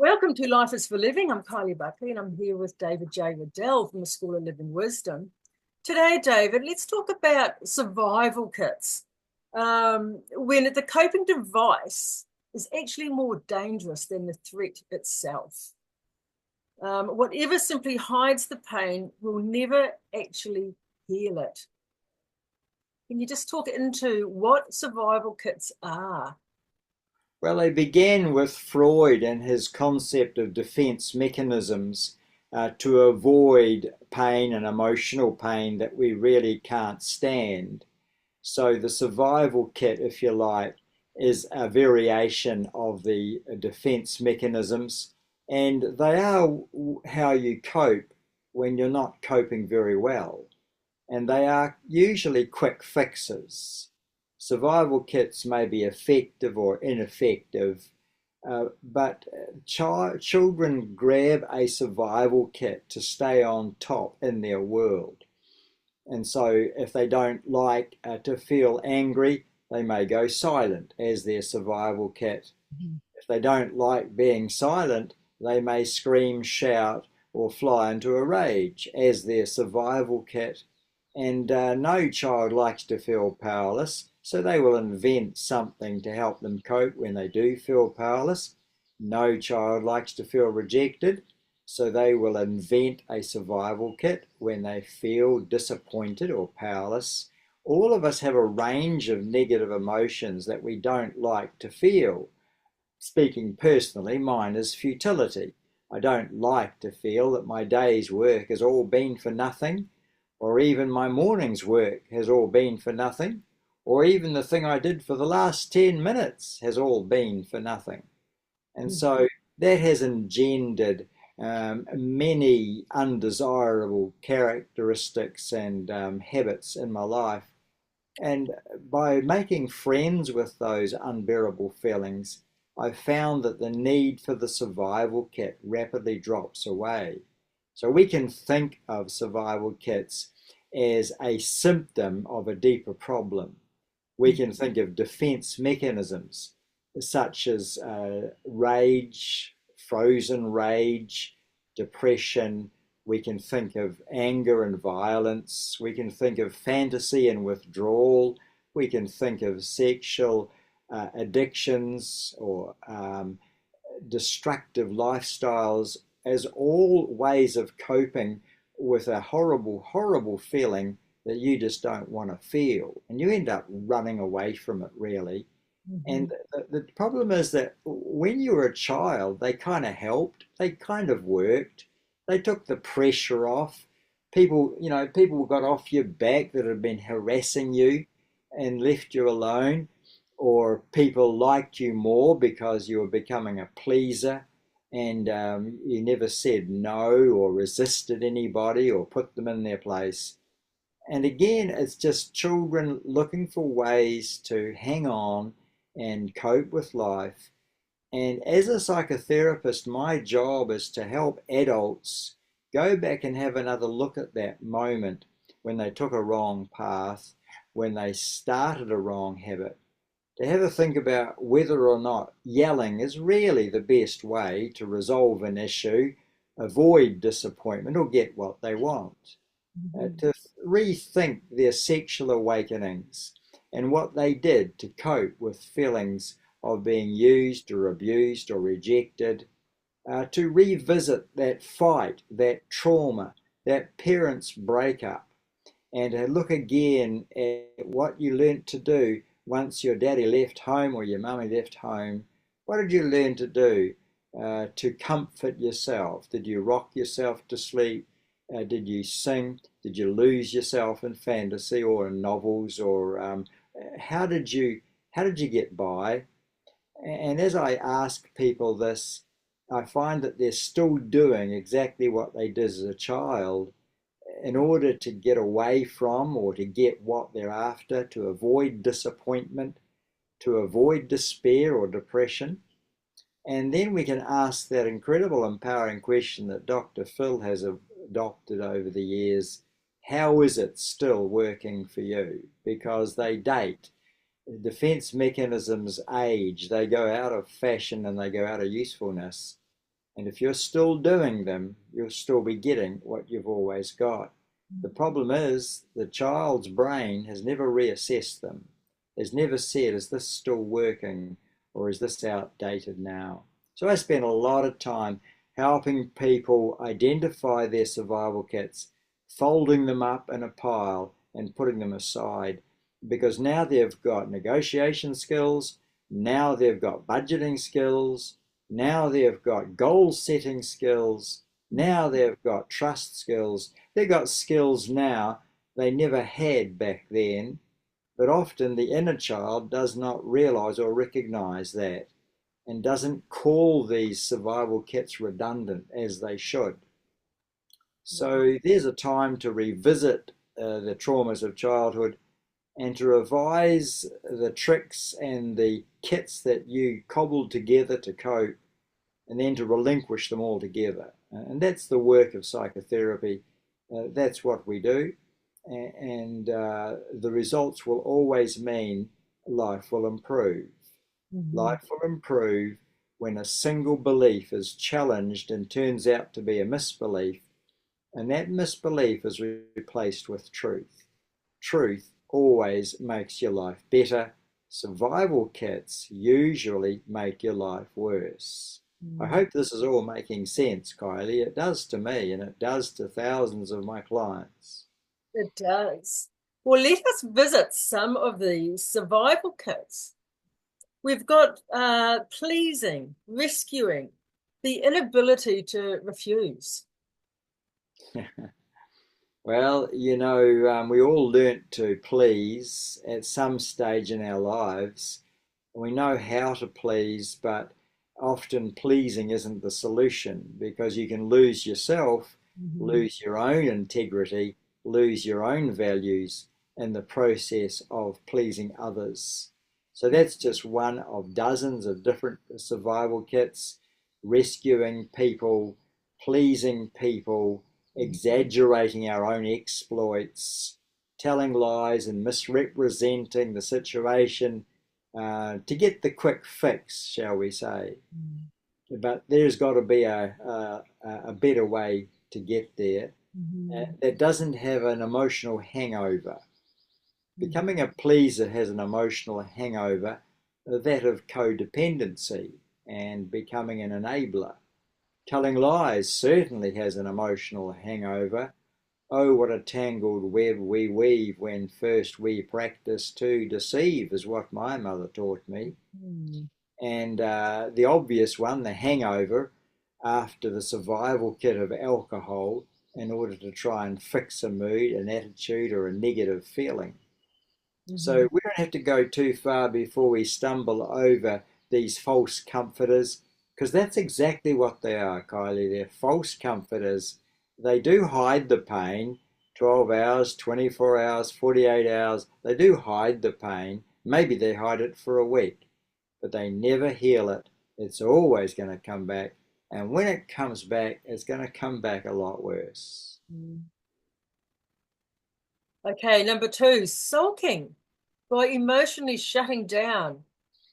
Welcome to Life is for Living. I'm Kylee Buckley and I'm here with David J Riddell from the School of Living Wisdom. Today, David, let's talk about survival kits. When the coping device is actually more dangerous than the threat itself. Whatever simply hides the pain will never actually heal it. Can you just talk into what survival kits are? Well, they began with Freud and his concept of defense mechanisms to avoid pain and emotional pain that we really can't stand. So, the survival kit, if you like, is a variation of the defense mechanisms, and they are how you cope when you're not coping very well. And they are usually quick fixes. Survival kits may be effective or ineffective, but children grab a survival kit to stay on top in their world. And so, if they don't like to feel angry, they may go silent as their survival kit. If they don't like being silent, they may scream, shout, or fly into a rage as their survival kit. And no child likes to feel powerless, so they will invent something to help them cope when they do feel powerless. No child likes to feel rejected, so they will invent a survival kit when they feel disappointed or powerless. All of us have a range of negative emotions that we don't like to feel. Speaking personally, mine is futility. I don't like to feel that my day's work has all been for nothing, or even my morning's work has all been for nothing, or even the thing I did for the last 10 minutes has all been for nothing. And so that has engendered many undesirable characteristics and habits in my life. And by making friends with those unbearable feelings, I've found that the need for the survival kit rapidly drops away. So we can think of survival kits as a symptom of a deeper problem. We can think of defense mechanisms such as rage, frozen rage, depression. We can think of anger and violence. We can think of fantasy and withdrawal. We can think of sexual addictions or destructive lifestyles as all ways of coping with a horrible, horrible feeling that you just don't want to feel. And you end up running away from it, really. Mm-hmm. And the problem is that when you were a child, they kind of helped, they kind of worked, they took the pressure off. People got off your back that had been harassing you and left you alone, or people liked you more because you were becoming a pleaser and you never said no or resisted anybody or put them in their place. And again, it's just children looking for ways to hang on and cope with life. And as a psychotherapist, my job is to help adults go back and have another look at that moment when they took a wrong path, when they started a wrong habit, to have a think about whether or not yelling is really the best way to resolve an issue, avoid disappointment, or get what they want. Mm-hmm. To rethink their sexual awakenings and what they did to cope with feelings of being used or abused or rejected, to revisit that fight, that trauma, that parents' breakup, and to look again at what you learnt to do once your daddy left home or your mummy left home. What did you learn to do to comfort yourself? Did you rock yourself to sleep? Did you sing? Did you lose yourself in fantasy or in novels? Or how did you get by? And as I ask people this, I find that they're still doing exactly what they did as a child in order to get away from or to get what they're after, to avoid disappointment, to avoid despair or depression. And then we can ask that incredible empowering question that Dr. Phil has adopted over the years: how is it still working for you? Because they date. Defense mechanisms age, they go out of fashion and they go out of usefulness. And if you're still doing them, you'll still be getting what you've always got. The problem is the child's brain has never reassessed them, has never said, is this still working or is this outdated now? So I spent a lot of time helping people identify their survival kits, folding them up in a pile and putting them aside, because now they've got negotiation skills, now they've got budgeting skills, now they've got goal setting skills, now they've got trust skills. They've got skills now they never had back then, but often the inner child does not realize or recognize that and doesn't call these survival kits redundant as they should. So there's a time to revisit the traumas of childhood and to revise the tricks and the kits that you cobbled together to cope, and then to relinquish them altogether. And that's the work of psychotherapy. That's what we do. And the results will always mean life will improve. Life will improve when a single belief is challenged and turns out to be a misbelief, and that misbelief is replaced with truth. Truth always makes your life better. Survival kits usually make your life worse. I hope this is all making sense, Kylie. It does to me, and it does to thousands of my clients. It does. Well, let us visit some of the survival kits. We've got pleasing, rescuing, the inability to refuse. Well, you know, we all learnt to please at some stage in our lives. We know how to please, but often pleasing isn't the solution, because you can lose yourself, lose your own integrity, lose your own values in the process of pleasing others. So that's just one of dozens of different survival kits: rescuing people, pleasing people, exaggerating our own exploits, telling lies and misrepresenting the situation to get the quick fix, shall we say. But there's got to be a better way to get there that doesn't have an emotional hangover. Becoming a pleaser has an emotional hangover, that of codependency and becoming an enabler. Telling lies certainly has an emotional hangover. Oh, what a tangled web we weave when first we practice to deceive, is what my mother taught me. And the obvious one, the hangover, after the survival kit of alcohol in order to try and fix a mood, an attitude, or a negative feeling. So we don't have to go too far before we stumble over these false comforters, because that's exactly what they are, Kylie. They're false comforters. They do hide the pain, 12 hours, 24 hours, 48 hours. They do hide the pain. Maybe they hide it for a week, but they never heal it. It's always going to come back. And when it comes back, it's going to come back a lot worse. Okay, number 2, sulking, by emotionally shutting down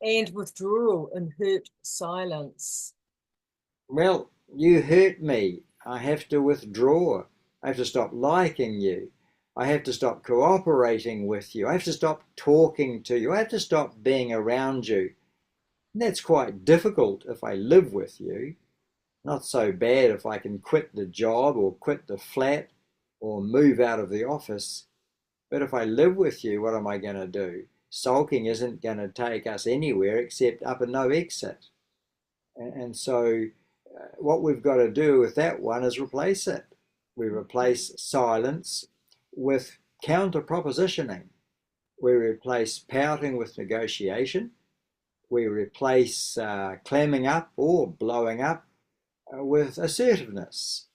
and withdrawal and hurt silence. Well, you hurt me. I have to withdraw. I have to stop liking you. I have to stop cooperating with you. I have to stop talking to you. I have to stop being around you. And that's quite difficult if I live with you. Not so bad if I can quit the job or quit the flat or move out of the office. But if I live with you, what am I going to do? Sulking isn't going to take us anywhere except up and no exit. And so what we've got to do with that one is replace it. We replace silence with counter propositioning. We replace pouting with negotiation. We replace clamming up or blowing up with assertiveness.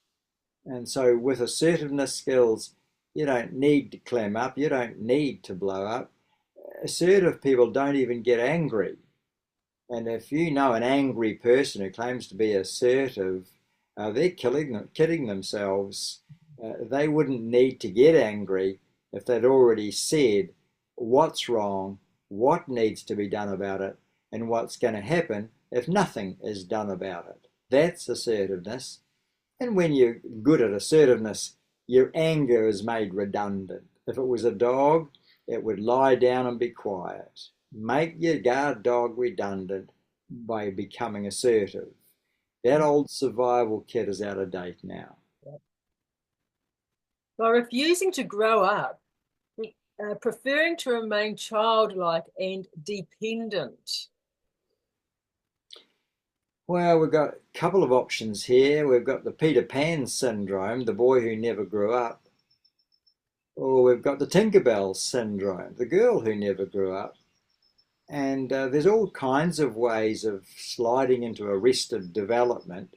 And so with assertiveness skills, you don't need to clam up. You don't need to blow up. Assertive people don't even get angry. And if you know an angry person who claims to be assertive, they're kidding themselves. They wouldn't need to get angry if they'd already said what's wrong, what needs to be done about it, and what's going to happen if nothing is done about it. That's assertiveness. And when you're good at assertiveness, your anger is made redundant. If it was a dog, it would lie down and be quiet. Make your guard dog redundant by becoming assertive. That old survival kit is out of date now. By refusing to grow up, preferring to remain childlike and dependent. Well, we've got a couple of options here. We've got the Peter Pan syndrome, the boy who never grew up. Or we've got the Tinkerbell syndrome, the girl who never grew up. And there's all kinds of ways of sliding into arrested development.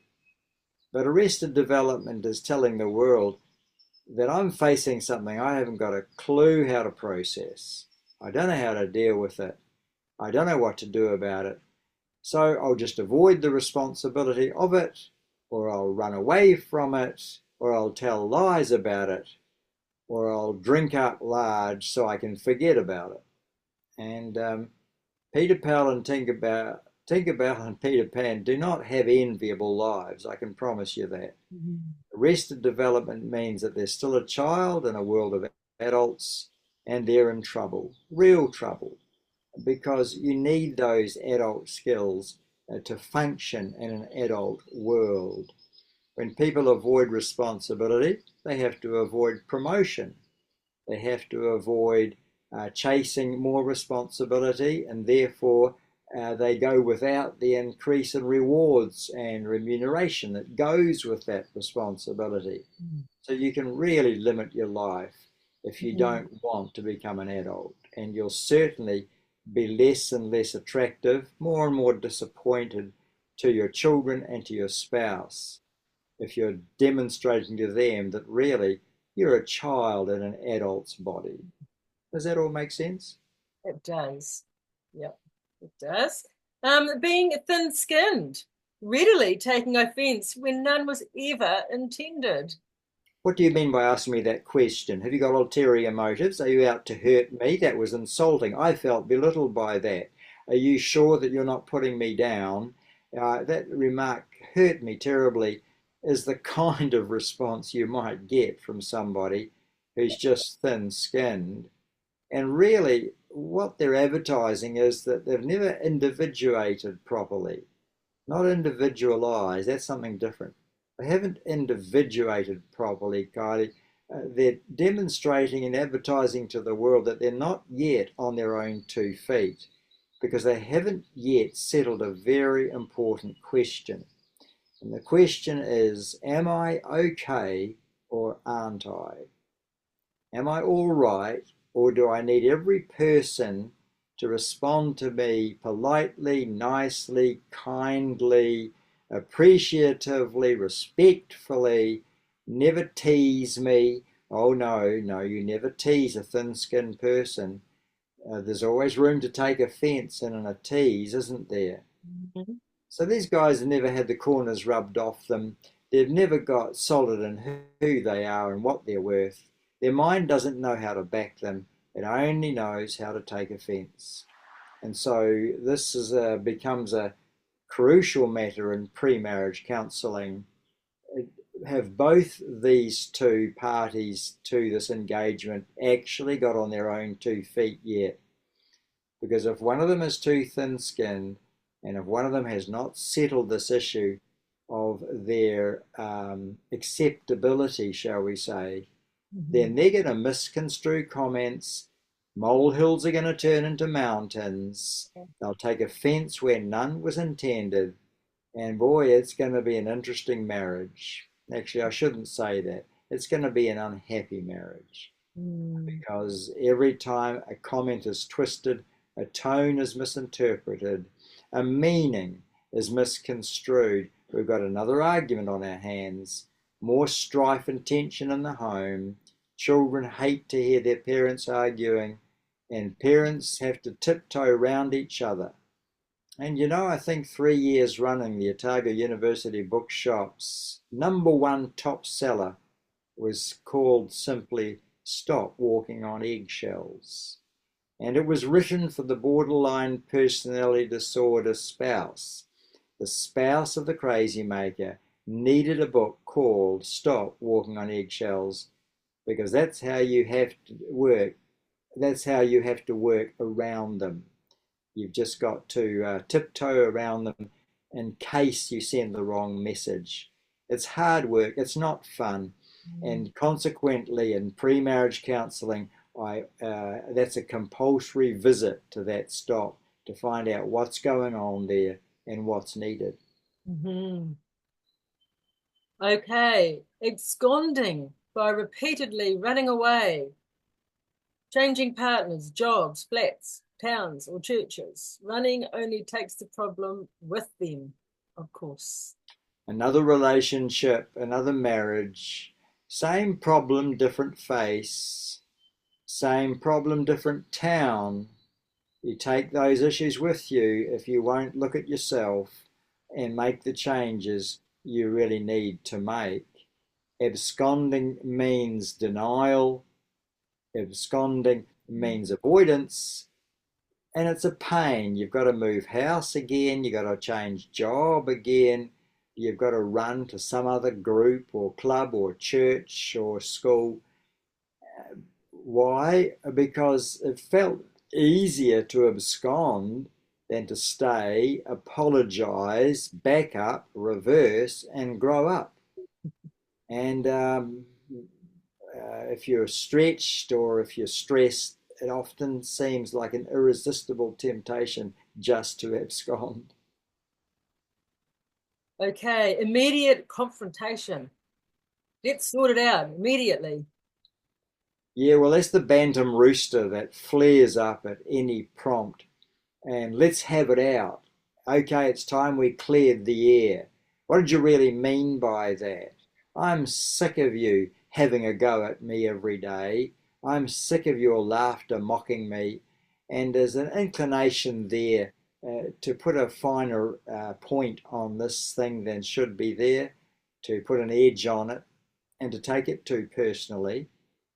But arrested development is telling the world that I'm facing something I haven't got a clue how to process. I don't know how to deal with it. I don't know what to do about it. So I'll just avoid the responsibility of it, or I'll run away from it, or I'll tell lies about it, or I'll drink up large so I can forget about it. And Peter Pan and Tinkerbell and Peter Pan do not have enviable lives, I can promise you that. Arrested development means that there's still a child in a world of adults, and they're in trouble, real trouble, because you need those adult skills to function in an adult world. When people avoid responsibility, they have to avoid promotion. They have to avoid chasing more responsibility, and therefore they go without the increase in rewards and remuneration that goes with that responsibility. So you can really limit your life if you don't want to become an adult, and you'll certainly be less and less attractive, more and more disappointed to your children and to your spouse if you're demonstrating to them that really you're a child in an adult's body. Does that all make sense? It does. Yep, it does. Being thin-skinned, readily taking offence when none was ever intended. What do you mean by asking me that question? Have you got ulterior motives? Are you out to hurt me? That was insulting. I felt belittled by that. Are you sure that you're not putting me down? That remark hurt me terribly, is the kind of response you might get from somebody who's just thin-skinned. And really, what they're advertising is that they've never individuated properly. Not individualized, that's something different. They haven't individuated properly, Kylie. They're demonstrating and advertising to the world that they're not yet on their own 2 feet because they haven't yet settled a very important question. And the question is, am I okay or aren't I? Am I all right, or do I need every person to respond to me politely, nicely, kindly, appreciatively, respectfully, never tease me? Oh, no, you never tease a thin-skinned person. There's always room to take offence in a tease, isn't there? So these guys have never had the corners rubbed off them. They've never got solid in who they are and what they're worth. Their mind doesn't know how to back them. It only knows how to take offence. And so this becomes a crucial matter in pre-marriage counselling. Have both these two parties to this engagement actually got on their own 2 feet yet? Because if one of them is too thin-skinned, and if one of them has not settled this issue of their acceptability, shall we say, then they're going to misconstrue comments. Molehills are going to turn into mountains. They'll take offence where none was intended. And boy, it's going to be an interesting marriage. Actually, I shouldn't say that. It's going to be an unhappy marriage. Because every time a comment is twisted, a tone is misinterpreted, a meaning is misconstrued, we've got another argument on our hands, more strife and tension in the home. Children hate to hear their parents arguing, and parents have to tiptoe around each other. And you know, I think 3 years running, the Otago University Bookshop's #1 top seller was called simply Stop Walking on Eggshells. And it was written for the borderline personality disorder spouse. the spouse of the crazy maker, needed a book called Stop Walking on Eggshells, because that's how you have to work. That's how you have to work around them. You've just got to tiptoe around them in case you send the wrong message. It's hard work, it's not fun. And consequently, in pre-marriage counselling, that's a compulsory visit to that stop to find out what's going on there and what's needed. Mm-hmm. Okay, absconding by repeatedly running away, changing partners, jobs, flats, towns, or churches. Running only takes the problem with them, of course. Another relationship, another marriage, same problem, different face, same problem, different town. You take those issues with you if you won't look at yourself and make the changes you really need to make. Absconding means denial, absconding means avoidance, and it's a pain. You've got to move house again, you've got to change job again, you've got to run to some other group or club or church or school. Why? Because it felt easier to abscond than to stay, apologize, back up, reverse, and grow up. And if you're stretched or if you're stressed, it often seems like an irresistible temptation just to abscond. Okay, immediate confrontation. Let's sort it out immediately. Yeah, well, that's the bantam rooster that flares up at any prompt. And let's have it out. Okay, it's time we cleared the air. What did you really mean by that? I'm sick of you having a go at me every day. I'm sick of your laughter mocking me. And there's an inclination there to put a finer point on this thing than should be there, to put an edge on it, and to take it too personally.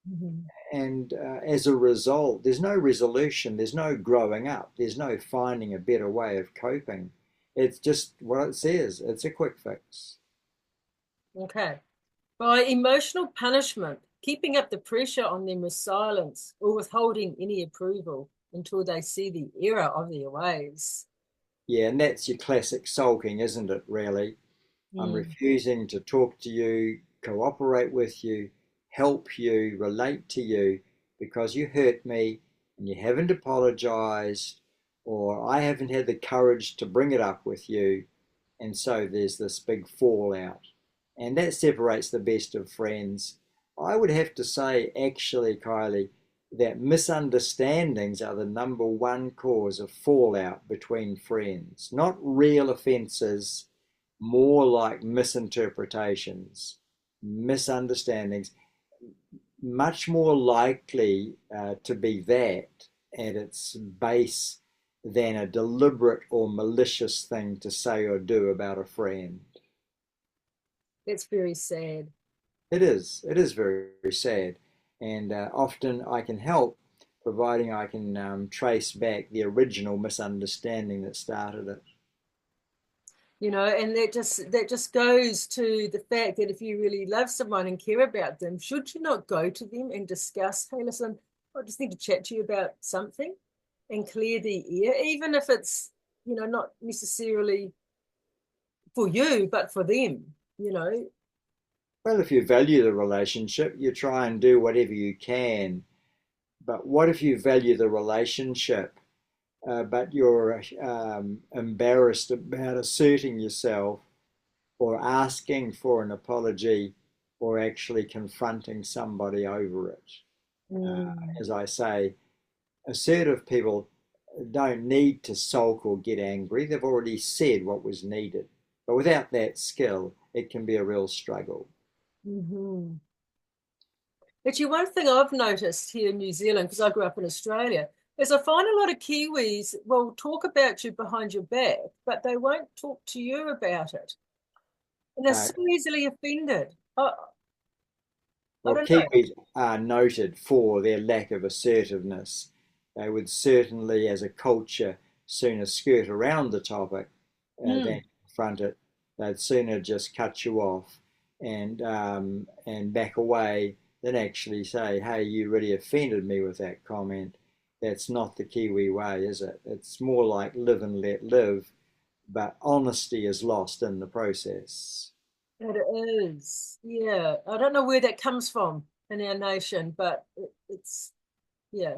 Mm-hmm. And as a result, there's no resolution, there's no growing up, there's no finding a better way of coping. It's just what it says, it's a quick fix. Okay. By emotional punishment, keeping up the pressure on them with silence or withholding any approval until they see the error of their ways. Yeah, and that's your classic sulking, isn't it, really? I'm Mm. refusing to talk to you, cooperate with you, help you, relate to you because you hurt me and you haven't apologized, or I haven't had the courage to bring it up with you. And so there's this big fallout. And that separates the best of friends. I would have to say, actually, Kylie, that misunderstandings are the number one cause of fallout between friends. Not real offences, more like misinterpretations, misunderstandings, much more likely to be that at its base than a deliberate or malicious thing to say or do about a friend. That's very sad. It is very, very sad. And often I can help, providing I can trace back the original misunderstanding that started it. And that just goes to the fact that if you really love someone and care about them, should you not go to them and discuss, hey, listen, I just need to chat to you about something and clear the air, even if it's, not necessarily for you, but for them. Well, if you value the relationship, you try and do whatever you can. But what if you value the relationship, but you're embarrassed about asserting yourself or asking for an apology or actually confronting somebody over it? Mm. As I say, assertive people don't need to sulk or get angry. They've already said what was needed. But without that skill, it can be a real struggle. Mm-hmm. Actually, one thing I've noticed here in New Zealand, because I grew up in Australia, is I find a lot of Kiwis will talk about you behind your back, but they won't talk to you about it. And they're Uh, so easily offended. I well, don't know. Kiwis are noted for their lack of assertiveness. They would certainly, as a culture, sooner skirt around the topic than Mm. confront it. They'd sooner just cut you off and back away than actually say, "Hey, you really offended me with that comment." That's not the Kiwi way, is it? It's more like live and let live, but honesty is lost in the process. It is. Yeah. I don't know where that comes from in our nation, but it's, yeah,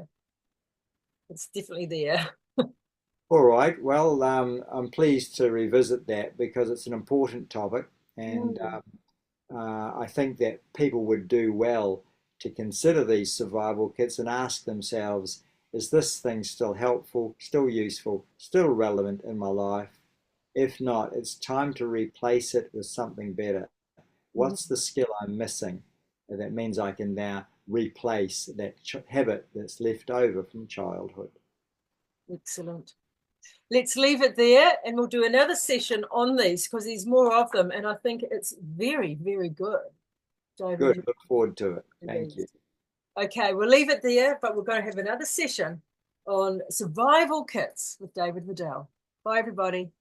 it's definitely there. All right. Well, I'm pleased to revisit that because it's an important topic, and Mm, I think that people would do well to consider these survival kits and ask themselves, is this thing still helpful, still useful, still relevant in my life? If not, it's time to replace it with something better. mm. What's the skill I'm missing? That means I can now replace that habit that's left over from childhood. Excellent. Let's leave it there and we'll do another session on these because there's more of them. And I think it's very, very good, Good. David. Look forward to it. It Thank you. is. Okay, we'll leave it there, but we're going to have another session on survival kits with David Riddell. Bye, everybody.